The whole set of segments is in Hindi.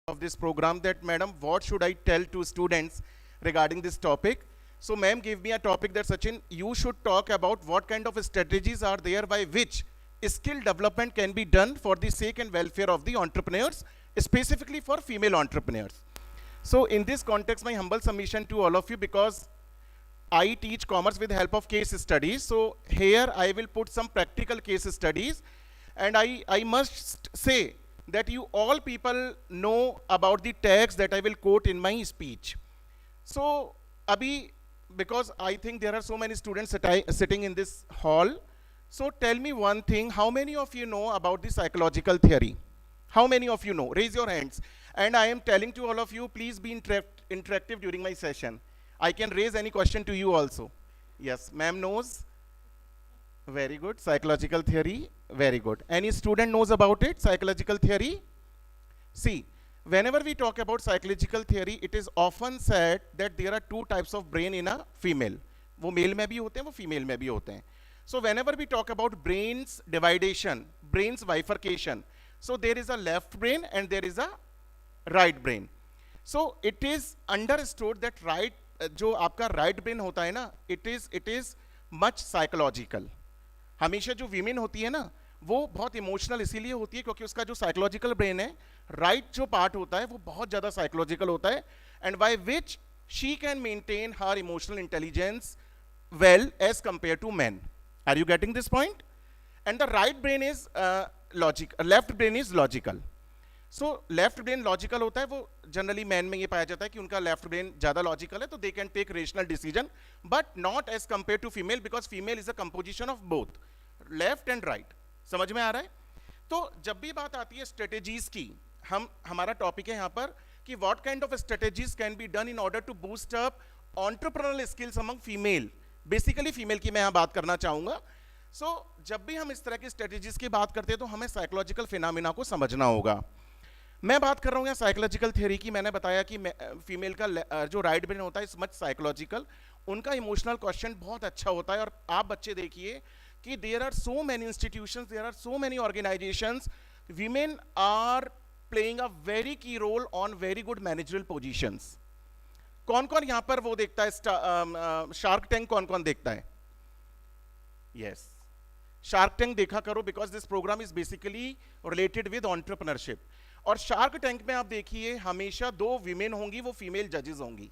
of this program that, madam, what should I tell to students regarding this topic? So, ma'am gave me a topic that, Sachin, you should talk about what kind of strategies are there by which skill development can be done for the sake and welfare of the entrepreneurs, specifically for female entrepreneurs. So, in this context, my humble submission to all of you, because I teach commerce with the help of case studies. So, here I will put some practical case studies, and I must say that you all people know about the tags that I will quote in my speech. So, Abhi, because I think there are so many students sitting in this hall, so tell me one thing, how many of you know about the psychological theory? How many of you know? Raise your hands. And I am telling to all of you, please be interactive during my session. I can raise any question to you also. Yes, ma'am knows. Very good. Psychological theory. Very good. Any student knows about it? Psychological theory? See, whenever we talk about psychological theory, it is often said that there are two types of brain in a female. वो मेल में भी होते हैं, वो फीमेल में भी होते हैं. So whenever we talk about brains dividation, brains bifurcation, so there is a left brain and there is a right brain. So it is understood that right, जो आपका right brain होता है ना, it is much psychological. हमेशा जो वीमेन होती है ना, वो बहुत इमोशनल इसीलिए होती है क्योंकि उसका जो साइकोलॉजिकल ब्रेन है, राइट जो पार्ट होता है वो बहुत ज़्यादा साइकोलॉजिकल होता है, and by which she can maintain her emotional intelligence well as compared to men. Are you getting this point? And the right brain is left brain is logical. So left brain logical होता है, वो जनरली मैन में ये पाया जाता है कि उनका लेफ्ट ब्रेन ज़्यादा लॉजिकल है, तो they can take rational decision, but not as compare to female, because female is a composition of both left and right. समझ में आ रहा है? तो जब भी बात आती है स्ट्रेटेजीज की, हमारा टॉपिक है यहाँ पर कि what kind of strategies can be done in order to boost up entrepreneurial skills among female. Basically female की मैं यहाँ बात करना चाहूँगा. सो जब भी हम इस तरह की स्ट्रेटेजीज की बात करते हैं तो हमें साइकोलॉजिकल फिनोमेना को समझना होगा. मैं बात कर रहा हूँ यहाँ साइकोलॉजिकल थ्योरी की. मैंने बताया कि फीमेल का जो राइट ब्रेन होता है इज मच साइकोलॉजिकल, उनका इमोशनल क्वेश्चन बहुत अच्छा होता है. और आप बच्चे देखिए कि there are so many institutions, there are so many organisations, women are playing a very key role on very good managerial positions. कौन कौन यहाँ पर वो देखता है शार्क टैंक? कौन कौन देखता है? यस, शार्क टैंक देखा करो, because this program is basically related with entrepreneurship. और शार्क टैंक में आप देखिए हमेशा दो विमेन होंगी, वो फीमेल जजेस होंगी.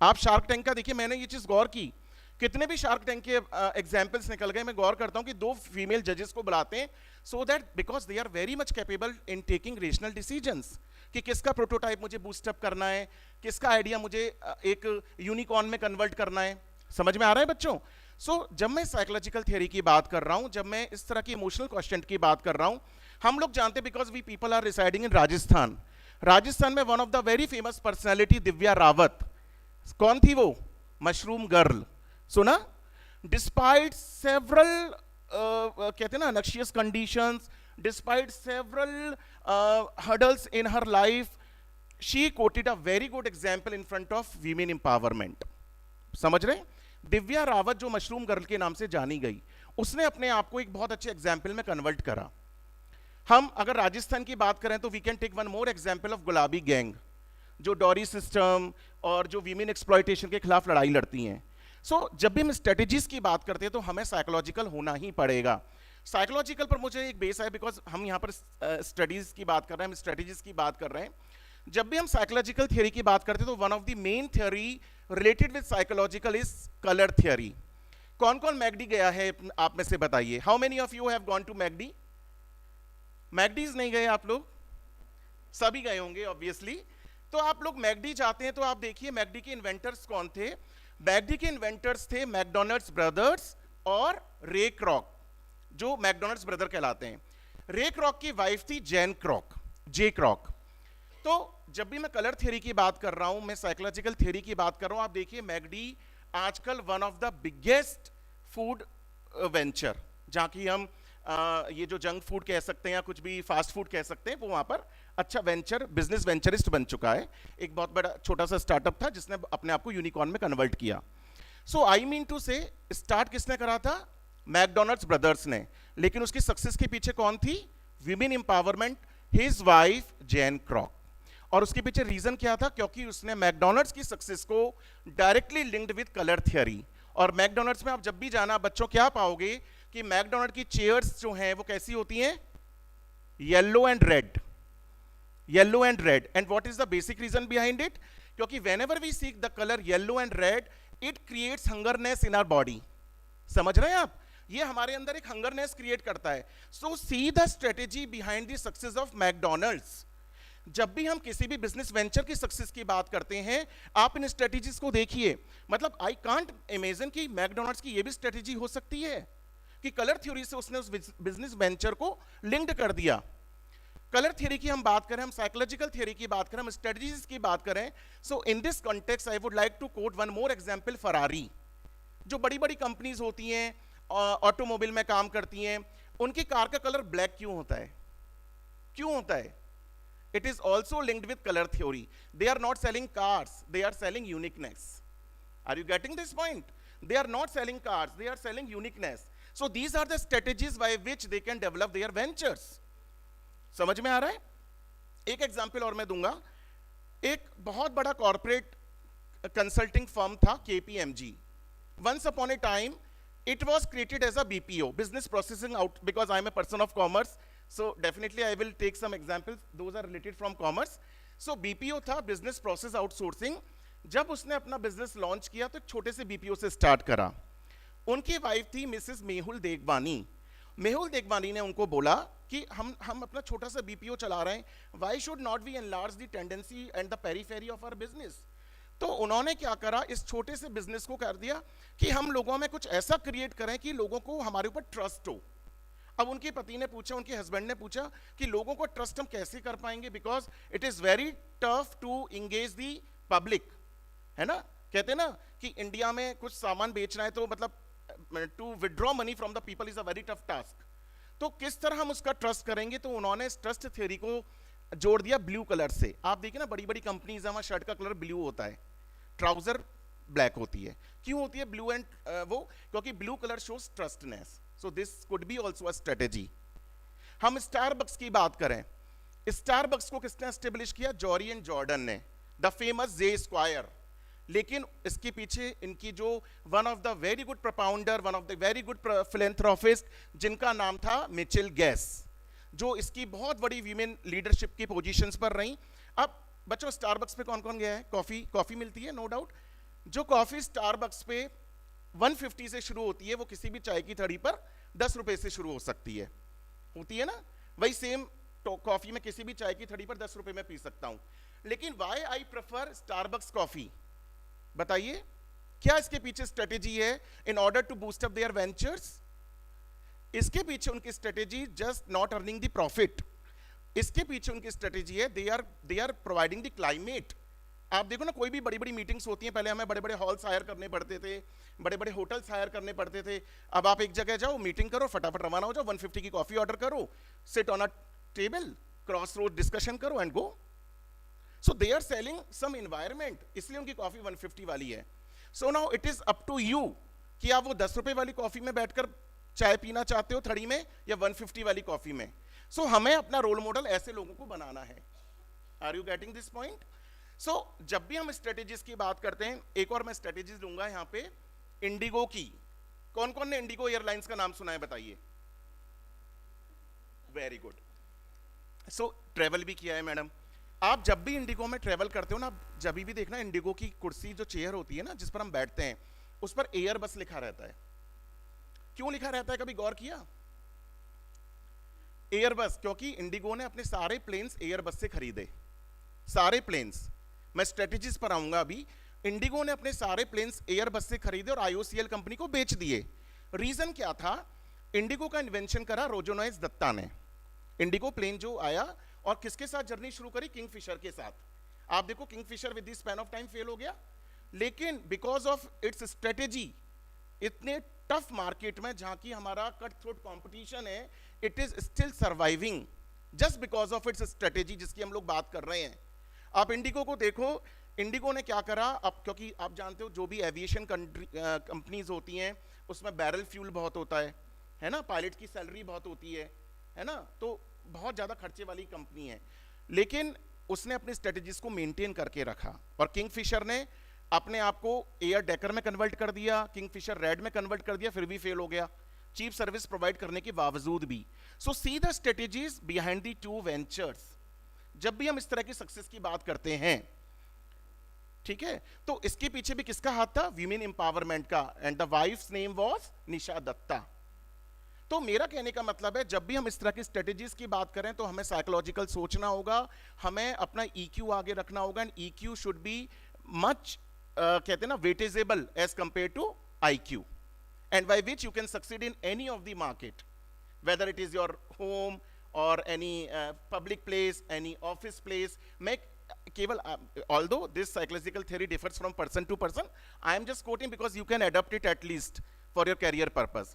आप शार्क टैंक का देखिए, मैंने ये चीज गौर की, कितने भी शार्क टैंक के एग्जाम्पल्स निकल गए, मैं गौर करता हूं कि दो फीमेल जजेस को बुलाते हैं, so that because they are very much capable in taking rational decisions कि किसका प्रोटोटाइप मुझे बूस्टअप करना है, किसका आइडिया मुझे एक यूनिकॉर्न में कन्वर्ट करना है. समझ में आ रहा है बच्चों? सो जब मैं साइकोलॉजिकल थियरी की बात कर रहा हूं, जब मैं इस तरह की इमोशनल क्वेश्चन की बात कर रहा हूं, हम लोग जानते हैं because we people are residing in Rajasthan. Rajasthan में one of the very famous personality Divya Rawat. कौन थी वो? Mushroom girl. सुना? डिस्पाइट सेवरल कहते हैं ना noxious conditions, despite several hurdles in her life, she quoted a very good example in front of women empowerment. समझ रहे? दिव्या रावत जो मशरूम गर्ल के नाम से जानी गई, उसने अपने आप को एक बहुत अच्छे एग्जाम्पल में कन्वर्ट करा. हम अगर राजस्थान की बात करें तो we can take one more example of Gulabi Gang, जो डॉरी सिस्टम और जो वीमेन एक्सप्लॉयटेशन के खिलाफ लड़ाई लड़ती हैं. सो जब भी हम स्ट्रेटेजीज की बात करते हैं तो हमें साइकोलॉजिकल होना ही पड़ेगा. साइकोलॉजिकल पर मुझे एक बेस है, बिकॉज हम यहाँ पर स्टडीज की बात कर रहे हैं, हम स्ट्रेटेजीज की बात कर रहे हैं. जब भी हम साइकोलॉजिकल थियरी की बात करते हैं तो one of the main theory related with psychological is colour theory. कौन कौन मैगडी गया है आप में से बताइए? How many of you have gone to McD? McD's नहीं गए आप लोग? सभी गए होंगे ऑब्वियसली. तो आप लोग मैगडी जाते हैं तो आप देखिए मैगडी के इन्वेंटर्स कौन थे. मैगडी के इन्वेंटर्स थे मैकडोनल्ड्स ब्रदर्स और रे क्रॉक, जो मैकडोनल्ड्स ब्रदर कहलाते हैं. रे क्रॉक की वाइफ थी जैन क्रॉक, जे क्रॉक. तो जब भी मैं कलर थ्योरी की बात कर रहा हूं, मैं साइकोलॉजिकल थ्योरी की बात कर रहा हूं, आप देखिए मैगडी आजकल one of the biggest food venture, जहां की हम ये जो जंक फूड कह सकते हैं या कुछ भी फास्ट फूड कह सकते हैं, वो वहां पर अच्छा वेंचर बिजनेस वेंचरिस्ट बन चुका है. एक बहुत बड़ा छोटा सा स्टार्टअप था जिसने अपने आप को यूनिकॉर्न में कन्वर्ट किया. सो आई मीन टू से स्टार्ट किसने करा था? मैकडोनल्ड्स ब्रदर्स ने. लेकिन उसकी सक्सेस के पीछे कौन थी? Women empowerment, his wife Jane Kroc. और उसके पीछे रीजन क्या था? क्योंकि उसने मैकडॉनल्ड्स की सक्सेस को directly linked with colour theory. और मैकडॉनल्ड्स में आप जब भी जाना बच्चों, क्या पाओगे कि मैकडॉनल्ड की चेयर्स जो हैं वो कैसी होती हैं? Yellow and red, yellow and red. And what is the basic reason behind it? क्योंकि whenever we seek the colour yellow and red, it creates hungerness in our body. समझ रहे हैं आप? ये हमारे अंदर एक हंगरनेस क्रिएट करता है। So see the strategy behind the success of McDonald's. जब भी हम किसी भी बिजनेस वेंचर की सक्सेस की बात करते हैं, आप इन स्ट्रेटेजीज को देखिए। मतलब आई कांट इमेजिन कि मैकडॉनल्ड्स की ये भी स्ट्रेटेजी हो सकती है कि कलर थ्योरी से उसने उस बिजनेस वेंचर को लिंक्ड कर दिया। कलर थ्योरी की हम बात करें, हम साइकोलॉजिकल थ्योरी की बात करें, हम स्ट्रेटेजीज की बात करें, so in this context I would like to quote one more example. Ferrari, जो बड़ी बड़ी कंपनीज होती हैं, ऑटोमोबाइल में काम करती हैं, उनकी कार का कलर ब्लैक क्यों होता है? क्यों होता है? It is also linked with color theory. They are not selling cars, they are selling uniqueness. Are you getting this point? They are not selling cars, they are selling uniqueness. So these are the strategies by which they can develop their ventures. समझ में आ रहा है? एक एग्जाम्पल और मैं दूंगा। एक बहुत बड़ा कॉर्पोरेट कंसल्टिंग फर्म था KPMG. Once upon a time, it was created as a BPO, business processing out, because I am a person of commerce. So definitely I will take some examples, those are related from commerce. So BPO था, business process outsourcing। जब उसने अपना बिजनेस लॉन्च किया तो छोटे से BPO से स्टार्ट करा। उनकी वाइफ थी मिसेस मेहुल देगवानी। मेहुल देगवानी ने उनको बोला कि हम अपना छोटा सा BPO चला रहे हैं, why should not we enlarge the tendency and the periphery of our business. तो उन्होंने क्या करा, इस छोटे से बिजनेस को कर दिया कि हम लोगों में कुछ ऐसा क्रिएट करें कि लोगों को हमारे ऊपर ट्रस्ट हो। अब उनके पति ने पूछा, उनके हस्बैंड ने पूछा कि लोगों को ट्रस्ट हम कैसे कर पाएंगे, because it is very tough to engage the public, है ना। कहते हैं ना कि इंडिया में कुछ सामान बेचना है तो मतलब to withdraw money from the people is a very tough task. तो किस तरह हम उसका ट्रस्ट करेंगे, तो उन्होंने इस ट्रस्ट थ्योरी को जोड़ दिया ब्लू कलर से। आप देखिए ना, बड़ी बड़ी कंपनीज है, वहां शर्ट का कलर ब्लू होता है, ट्राउजर ब्लैक होती है। क्यों होती है ब्लू एंड वो? क्योंकि blue colour shows trustness. So this could be also a strategy. हम स्टारबक्स की बात करें, स्टारबक्स को किसने एस्टेब्लिश किया? जॉरी एंड जॉर्डन ने, द फेमस जे स्क्वायर। लेकिन इसके पीछे इनकी जो one of the very good propounder, one of the very good philanthropist, जिनका नाम था मिचेल गैस, जो इसकी बहुत बड़ी वीमेन लीडरशिप की पोजीशंस पर रही। अब बच्चों, स्टारबक्स पे कौन कौन गया है? कॉफी मिलती है, नो डाउट। जो कॉफी स्टारबक्स पे 150 से शुरू होती है, वो किसी भी चाय की थड़ी पर 10 रुपए से शुरू हो सकती है, होती है ना। वही सेम कॉफी में किसी भी चाय की थड़ी पर 10 रुपए में पी सकता हूं। लेकिन why I prefer Starbucks coffee? बताइए, क्या इसके पीछे स्ट्रेटेजी है in order to boost up their ventures? इसके पीछे उनकी strategy just not earning the profit. इसके पीछे उनकी स्ट्रेटेजी है they are providing the climate. आप देखो ना, कोई भी बड़ी बड़ी मीटिंग्स होती हैं, पहले हमें बड़े बड़े हॉल्स हायर करने पड़ते थे, बड़े बड़े होटल्स हायर करने पड़ते थे। अब आप एक जगह जाओ, मीटिंग करो, फटाफट रवाना हो जाओ, 150 की कॉफी ऑर्डर करो, sit on a table, cross road discussion करो and go. So they are selling some environment, इसलिए उनकी कॉफी 150 वाली है। So now it is up to you कि आप वो 10 रुपए वाली कॉफी में बैठकर चाय पीना चाहते हो थड़ी में, या 150 वाली कॉफी में। सो हमें अपना रोल मॉडल ऐसे लोगों को बनाना है। Are you getting this point? So जब भी हम स्ट्रेटेजीज की बात करते हैं, एक और मैं स्ट्रेटेजीज लूंगा यहां पे, इंडिगो की। कौन कौन ने इंडिगो एयरलाइंस का नाम सुना है, बताइए। Very good. सो ट्रेवल भी किया है मैडम। आप जब भी इंडिगो में ट्रेवल करते हो ना, जब भी देखना इंडिगो की कुर्सी, जो चेयर होती है ना जिस पर हम बैठते हैं, उस पर एयर बस लिखा रहता है। क्यों लिखा रहता है, कभी गौर किया? एयर बस, क्योंकि इंडिगो ने अपने सारे प्लेन्स एयर बस से खरीदे, सारे प्लेन्स। मैं स्ट्रेटेजीज पर आऊंगा अभी। इंडिगो ने अपने सारे प्लेन्स एयर बस से खरीदे और IOCL कंपनी को बेच दिए। रीजन क्या था? इंडिगो का इन्वेंशन करा रोजोनॉइस दत्ता ने। इंडिगो प्लेन जो आया और किसके साथ जर्नी शुरू करी? किंगफिशर के साथ। आप देखो, Kingfisher with the span of time fail हो गया, लेकिन बिकॉज ऑफ इट्स स्ट्रेटेजी, इतने टफ मार्केट में जहां की हमारा कट थ्रोट कॉम्पिटिशन है, it is still surviving just because of its strategy, जिसकी हम लोग बात कर रहे हैं। आप इंडिगो को देखो, इंडिगो ने क्या करा, अब क्योंकि आप जानते हो जो भी एविएशन कंपनीज होती हैं उसमें बैरल फ्यूल बहुत होता है ना, पायलट की सैलरी बहुत होती है ना, तो बहुत ज़्यादा खर्चे वाली कंपनी है। लेकिन उसने अपनी स्ट्रेटेजीज को मेंटेन करके रखा, और किंगफिशर ने अपने आप को एयर डेकर में कन्वर्ट कर दिया, किंगफिशर रेड में कन्वर्ट कर दिया, फिर भी फेल हो गया चीप सर्विस प्रोवाइड करने के बावजूद भी। So see the strategies behind the two ventures. जब भी हम इस तरह की सक्सेस की बात करते हैं, ठीक है, तो इसके पीछे भी किसका हाथ था? वीमेन एम्पावरमेंट का, and the wife's name was Nisha Dutta. तो मेरा कहने का मतलब है, जब भी हम इस तरह की स्ट्रेटेजीज की बात करें तो हमें साइकोलॉजिकल सोचना होगा, हमें अपना EQ आगे रखना होगा, and EQ should be much कहते हैं ना weightageable as compare to IQ, and by which you can succeed in any of the market, whether it is your home or any public place, any office place. मैं केवल although this psychological theory differs from person to person, I am just quoting because you can adapt it at least for your career purpose.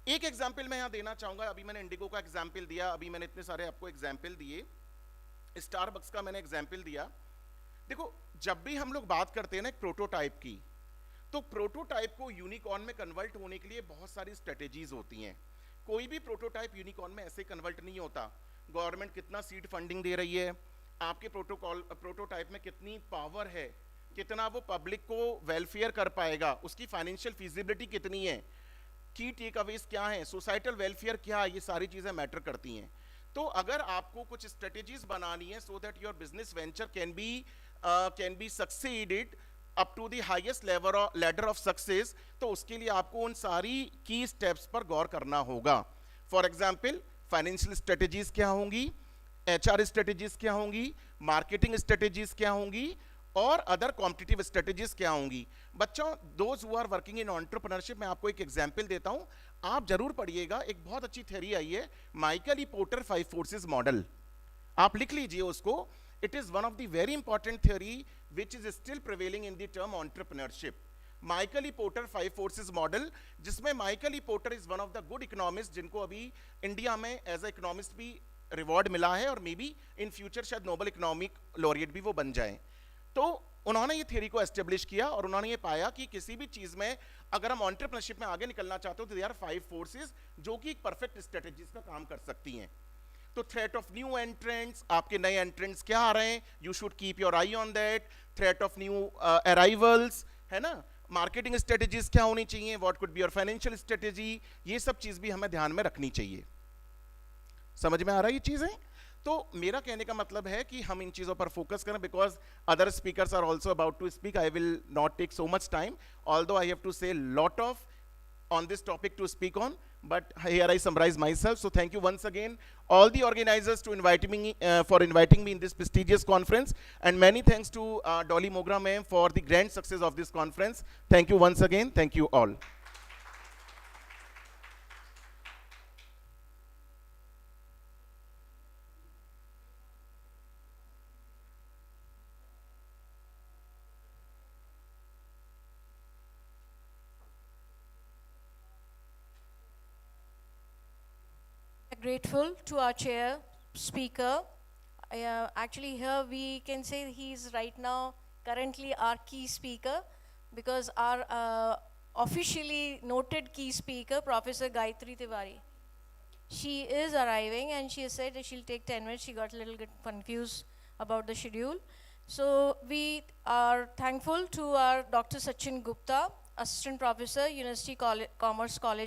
एक एग्जाम्पल मैं यहाँ देना चाहूंगा। अभी मैंने इंडिगो का एग्जाम्पल दिया, अभी मैंने इतने सारे आपको एग्जाम्पल दिए, स्टारबक्स का मैंने एग्जाम्पल दिया। देखो, जब भी हम लोग बात करते हैं ना एक प्रोटोटाइप की, तो प्रोटोटाइप को यूनिकॉर्न में कन्वर्ट होने के लिए बहुत सारी स्ट्रेटेजीज होती हैं। कोई भी प्रोटोटाइप यूनिकॉर्न में ऐसे कन्वर्ट नहीं होता। गवर्नमेंट कितना सीड फंडिंग दे रही है, आपके प्रोटोटाइप में कितनी पावर है, कितना वो पब्लिक को वेलफेयर कर पाएगा, उसकी फाइनेंशियल फिजिबिलिटी कितनी है, की टेक अवेज क्या है, सोसाइटल वेलफेयर क्या है, ये सारी चीजें मैटर करती हैं। तो अगर आपको कुछ स्ट्रेटेजीज बनानी है so that your business venture can be succeeded up to the highest ladder of success, तो उसके लिए आपको उन सारी की स्टेप्स पर गौर करना होगा। फॉर एग्जाम्पल, फाइनेंशियल स्ट्रेटेजीज क्या होंगी, HR स्ट्रेटेजीज क्या होंगी, मार्केटिंग स्ट्रेटेजीज क्या होंगी, और अदर कॉम्पिटिटिव स्ट्रेटेजीज क्या होंगी। बच्चों, those who are working in entrepreneurship, मैं आपको एक एग्जांपल देता हूं, आप जरूर पढ़िएगा। एक बहुत अच्छी थ्योरी आई है, Michael E porter 5 forces model, आप लिख लीजिए उसको। It is one of the very important theory which is still prevailing in the term entrepreneurship. Michael E. Porter 5 forces model, जिसमें Michael E. Porter is one of the good economists जिनको अभी इंडिया में एज ए इकोनॉमिस्ट भी रिवॉर्ड मिला है, और मे बी इन फ्यूचर शायद नोबल इकोनॉमिक लॉरिएट भी वो बन जाए। तो उन्होंने ये थ्योरी को एस्टेब्लिश किया, और उन्होंने ये पाया कि किसी भी चीज में अगर हम एंटरप्रेन्योरशिप में आगे निकलना चाहते हो तो दे आर 5 फोर्सेस जो कि एक परफेक्ट स्ट्रेटेजीज का काम कर सकती हैं। तो थ्रेट ऑफ न्यू एंट्रेंट्स, आपके नए एंट्रेंट्स क्या आ रहे हैं, you should keep your I on that. Threat of new arrivals, है ना, मार्केटिंग स्ट्रेटेजीज क्या होनी चाहिए, what could be your financial strategy, ये सब चीज भी हमें ध्यान में रखनी चाहिए। समझ में आ रहा है ये चीजें? तो मेरा कहने का मतलब है कि हम इन चीजों पर फोकस करें, because other speakers are also about to speak. I will not take so much time, although I have to say lot of on this topic to speak on, but here I summarize myself. So thank you once again all the organizers to inviting me in this prestigious conference, and many thanks to Dolly Mogra ma'am for the grand success of this conference. Thank you once again. Thank you all. Grateful to our chair speaker. Actually here we can say he is right now currently our key speaker, because our officially noted key speaker, Professor Gayatri Tiwari, she is arriving, and she has said that she'll take 10 minutes. She got a little bit confused about the schedule. So we are thankful to our Dr. Sachin Gupta, Assistant Professor, University Commerce College.